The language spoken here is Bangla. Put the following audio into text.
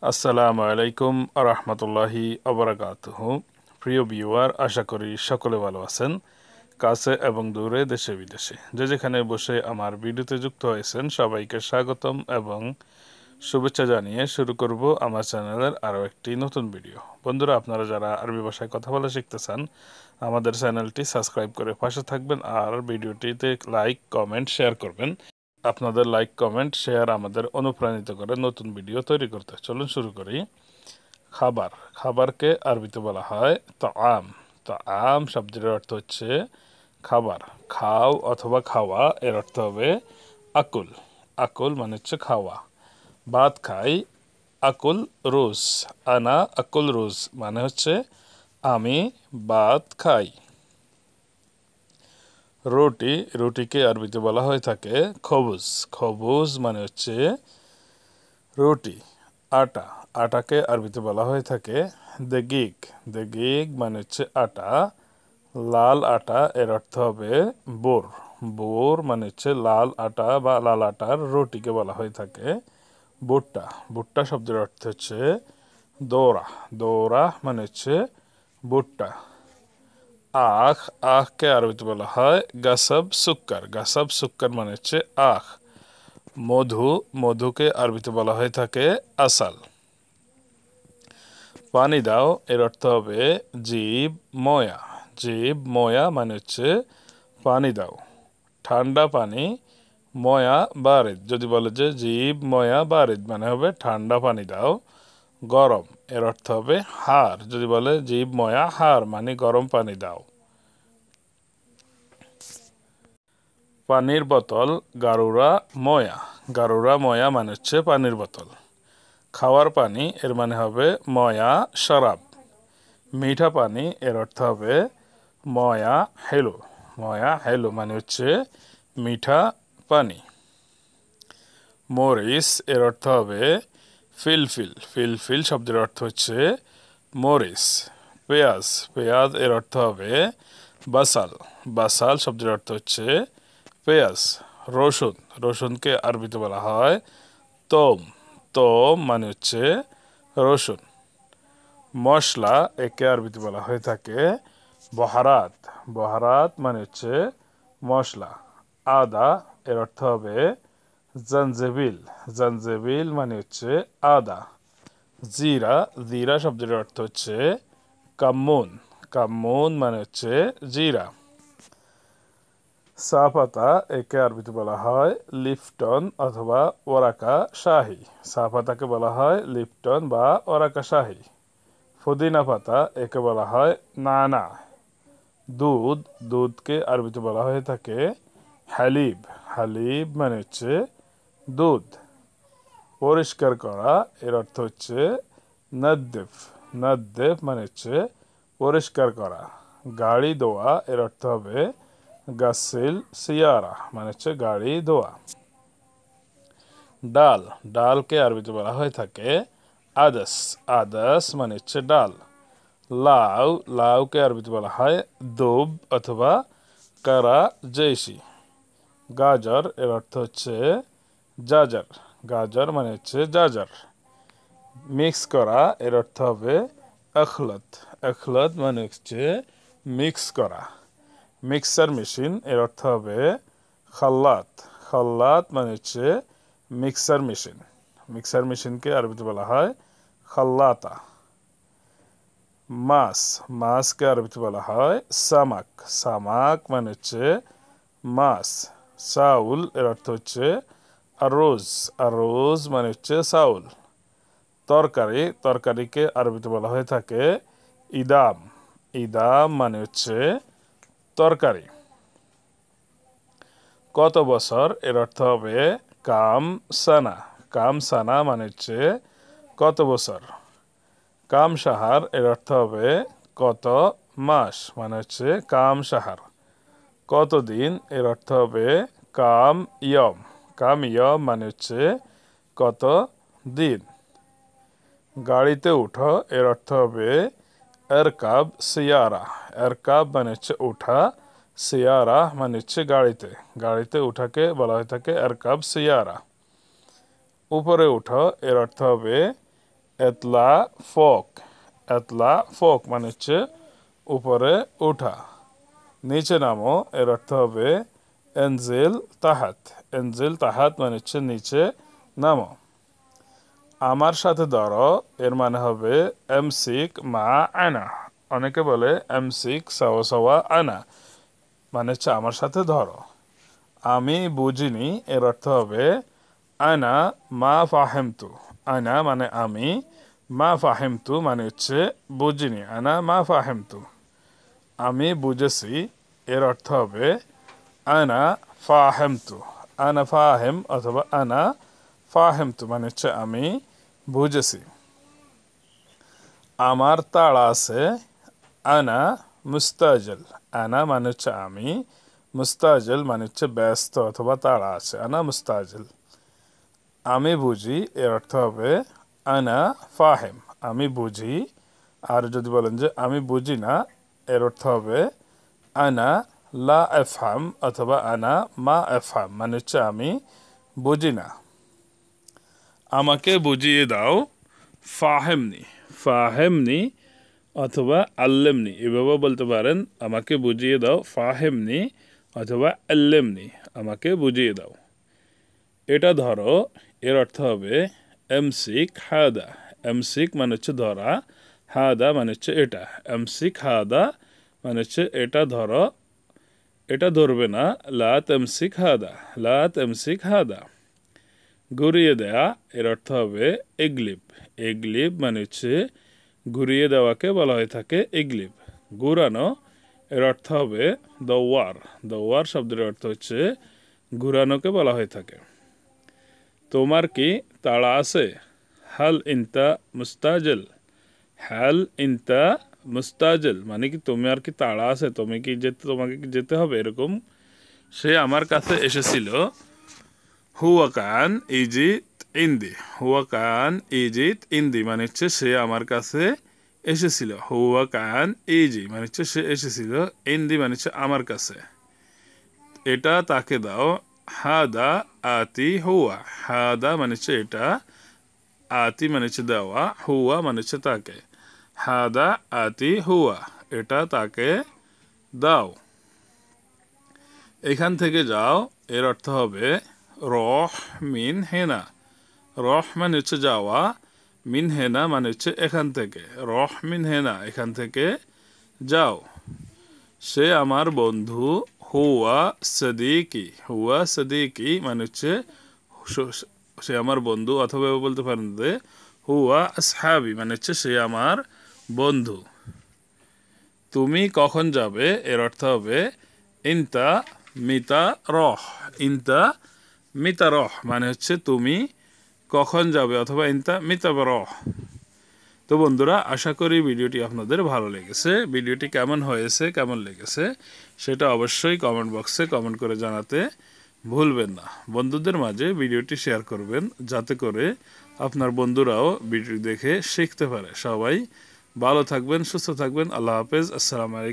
আসসালামু আলাইকুম আরহামতুল্লাহি আবরাকাতুহু। প্রিয় ভিউয়ার, আশা করি সকলে ভালো আছেন। কাছে এবং দূরে, দেশে বিদেশে যে যেখানে বসে আমার ভিডিওতে যুক্ত হয়েছেন সবাইকে স্বাগতম এবং শুভেচ্ছা জানিয়ে শুরু করব আমার চ্যানেলের আরও একটি নতুন ভিডিও। বন্ধুরা, আপনারা যারা আরবি ভাষায় কথা বলা শিখতে চান আমাদের চ্যানেলটি সাবস্ক্রাইব করে পাশে থাকবেন আর ভিডিওটিতে লাইক, কমেন্ট, শেয়ার করবেন। আপনাদের লাইক, কমেন্ট, শেয়ার আমাদের অনুপ্রাণিত করে নতুন ভিডিও তৈরি করতে। চলুন শুরু করি। খাবার। খাবারকে আরবিতে বলা হয় তাআম। তাআম শব্দের অর্থ হচ্ছে খাবার। খাও অথবা খাওয়া এর অর্থ হবে আকুল। আকুল মানে হচ্ছে খাওয়া। ভাত খাই, আকুল রোজ। আনা আকুল রোজ মানে হচ্ছে আমি ভাত খাই। রুটি। রুটিকে আরবিতে বলা হয়ে থাকে খবুজ। খবুজ মানে হচ্ছে রুটি। আটা। আটাকে আরবিতে বলা হয়ে থাকে দেগিগ। দেগিগ মানে হচ্ছে আটা। লাল আটা এর অর্থ হবে বোর। বোর মানে হচ্ছে লাল আটা বা লাল আটার রুটিকে বলা হয়ে থাকে ভুট্টা। ভুট্টা শব্দের অর্থ হচ্ছে দোরা। দোরা মানে হচ্ছে ভুট্টা। আখ। আখকে আরবিতে বলা হয় গাসাব সুক্কার। গাসাব সুক্কার মানে হচ্ছে আখ। মধু। মধুকে আরবিতে বলা হয়ে থাকে আসাল। পানি দাও এর অর্থ হবে জীব ময়া। জীব ময়া মানে হচ্ছে পানি দাও। ঠান্ডা পানি ময়া বারিদ। যদি বলে যে জীব ময়া বারিদ মানে হবে ঠান্ডা পানি দাও। গরম এর অর্থ হবে হার। যদি বলে জীব ময়া হার মানে গরম পানি দাও। পানির বোতল গারুরা ময়া। গারুরা ময়া মানে হচ্ছে পানির বোতল। খাওয়ার পানি এর মানে হবে ময়া শরাব। মিঠা পানি এর অর্থ হবে ময়া হেলো। ময়া হেলো মানে হচ্ছে মিঠা পানি। মরিচ এর অর্থ হবে ফিলফিল। ফিলফিল শব্দের অর্থ হচ্ছে মরিচ। পেঁয়াজ। পেঁয়াজ এর অর্থ হবে বাসাল। বাসাল শব্দের অর্থ হচ্ছে পেঁয়াজ। রসুন। রসুনকে আরবিতে বলা হয় তোম। তোম মানে হচ্ছে রসুন। মশলা একে আরবিতে বলা হয়ে থাকে বহারাত। বহারাত মানে হচ্ছে মশলা। আদা এর অর্থ হবে জঞ্জেবিল। জঞ্জেবিল মানে হচ্ছে আদা। জিরা। জিরা শব্দের অর্থ হচ্ছে কামুন। কামুন মানে হচ্ছে জিরা। চা পাতা একে আরবিতে বলা হয় লিপটন অথবা ওরাকা শাহী। চা পাতাকে বলা হয় লিপটন বা ওরাকা শাহী। পুদিনা পাতা একে বলা হয় নানা। দুধ। দুধকে আরবিতে বলা হয়ে থাকে হালিব। হালিব মানে হচ্ছে দুধ। পরিষ্কার করা এর অর্থ হচ্ছে নদ্দেফ। নদ্দেফ মানে হচ্ছে পরিষ্কার করা। গাড়ি ধোয়া এর অর্থ হবে গাসিল সিয়ারা মানে হচ্ছে গাড়ি ধোয়া। ডাল। ডালকে আরবিতে বলা হয়ে থাকে আদাস। আদাস মানে হচ্ছে ডাল। লাউ। লাউকে আরবিতে বলা হয় দুব অথবা কারা জৈসি। গাজর এর অর্থ হচ্ছে জাজার। গাজর মানে হচ্ছে জাজার। মিক্স করা এর অর্থ হবে আখলত। আখলত মানে হচ্ছে মিক্স করা। মিক্সার মেশিন এর অর্থ হবে খাল্লাত। খাল্লাত মানে হচ্ছে মিক্সার মেশিন। মিক্সার মেশিনকে আরবিতে বলা হয় খাল্লাতা। মাছ। মাছকে আরবিতে বলা হয় সামাক। সামাক মানে হচ্ছে মাছ। চাউল এর অর্থ হচ্ছে আরোজ। আরোজ মানে হচ্ছে চাউল। তরকারি। তরকারিকে আরবিতে বলা হয়ে থাকে ইদাম। ইদাম মানে হচ্ছে তরকারি। কত বছর এর অর্থ হবে কাম সানা। কাম সানা মানে হচ্ছে কত বছর। কাম সাহার এর অর্থ হবে কত মাস মানে হচ্ছে কাম সাহার। কত দিন এর অর্থ হবে কাম ইয়ম। কাম ইয়ম মানে হচ্ছে কত দিন। গাড়িতে উঠো এর অর্থ হবে এরকাব সিয়ারা। এরকাব মানে হচ্ছে উঠা। সিয়ারা মানে হচ্ছে গাড়িতে। গাড়িতে উঠাকে বলা হয়ে থাকে এরকাব সিয়ারা। উপরে উঠো এর অর্থ হবে এতলা ফোক, এতলা ফোক মানে হচ্ছে উপরে ওঠা। নিচে নামো এর অর্থ হবে এনজিল তাহাত, এনজিল তাহাত মানে হচ্ছে নিচে নামো। আমার সাথে ধরো এর মানে হবে এমসিক মা আনা, অনেকে বলে এমসিক সাওয়া সাওয়া আনা মানে হচ্ছে আমার সাথে ধরো। আমি বুঝিনি এর অর্থ হবে আনা মা ফাহেমতু, আনা মানে আমি, মা ফাহেমতু মানে হচ্ছে বুঝিনি, আনা মা ফাহেমতু। আমি বুঝেছি এর অর্থ হবে আনা ফাহেমতু, আনা ফাহেম অথবা আনা ফাহেমতু মানে হচ্ছে আমি বুঝেছি। আমার তাড়া আছে, আনা মুস্তাজল, আনা মানে হচ্ছে আমি, মুস্তাজল মানে হচ্ছে ব্যস্ত অথবা তাড়া আছে, আনা মুস্তাজল। আমি বুঝি এর অর্থ হবে আনা ফাহেম, আমি বুঝি। আর যদি বলেন যে আমি বুঝি না এর অর্থ হবে আনা লা এফহাম অথবা আনা মা এফহাম মানে হচ্ছে আমি বুঝি না। আমাকে বুঝিয়ে দাও, ফাহেমনি, ফাহেমনি অথবা আল্লেমনি এভাবে বলতে পারেন। আমাকে বুঝিয়ে দাও ফাহেমনি অথবা আল্লেমনি, আমাকে বুঝিয়ে দাও। এটা ধরো এর অর্থ হবে এমসিক হাদা, এমসিক মানে হচ্ছে ধরা, হাদা মানে হচ্ছে এটা, এমসিক হাদা মানে হচ্ছে এটা ধরো, এটা ধরবে না, লা তেমসিক হাদা, লা তেমসিক হাদা। ঘুরিয়ে দেয়া এর অর্থ হবে এগলিব, এগলিব মানে হচ্ছে ঘুরিয়ে দেওয়াকে বলা হয়ে থাকে এগলিব। ঘুরানো এর অর্থ হবে দওয়ার, দওয়ার শব্দের অর্থ হচ্ছে ঘুরানোকে বলা হয়ে থাকে। তোমার কি তাড়া আছে, হাল ইনতা মুস্তাজল, হাল ইনতা মুস্তাজল মানে কি তুমি আর কি তাড়া আছে, তুমি কি যেতে, তোমাকে কি যেতে হবে এরকম। সে আমার কাছে এসেছিল, হুয়া কান ইজিত ইন্দি, হুয়া কান ইজিত ইন্দি মানে হচ্ছে সে আমার কাছে এসেছিল, হুয়া কান ইজি মানে হচ্ছে সে এসেছিল, ইন্দি মানে হচ্ছে আমার কাছে। এটা তাকে দাও, হাদা আতি হুয়া, হাদা মানে হচ্ছে এটা, আতি মানে হচ্ছে দেওয়া, হুয়া মানে হচ্ছে তাকে, হাদা আতি হুয়া এটা তাকে দাও। এখান থেকে যাও এর অর্থ হবে রহ মিন হেনা, রহ মানে হচ্ছে যাওয়া, মিন হেনা মানে হচ্ছে এখান থেকে, রহ মিন হেনা এখান থেকে যাও। সে আমার বন্ধু, হুয়া সদিকি, হুয়া সদিকি মানে হচ্ছে সে আমার বন্ধু, অথবা বলতে পারেন যে হুয়া আসহাবি মানে হচ্ছে সে আমার বন্ধু। তুমি কখন যাবে এর অর্থ হবে ইনতা মিতা রহ, ইনতা মিতা রহ মানে হচ্ছে তুমি কখন যাবে অথবা ইনতা মিতা রহ। তো বন্ধুরা, আশা করি ভিডিওটি আপনাদের ভালো লেগেছে। ভিডিওটি কেমন হয়েছে, কেমন লেগেছে সেটা অবশ্যই কমেন্ট বক্সে কমেন্ট করে জানাতে ভুলবেন না। বন্ধুদের মাঝে ভিডিওটি শেয়ার করবেন যাতে করে আপনার বন্ধুরাও ভিডিও দেখে শিখতে পারে। সবাই ভালো থাকবেন, সুস্থ থাকবেন। আল্লাহ হাফেজ, আসসালামু আলাইকুম।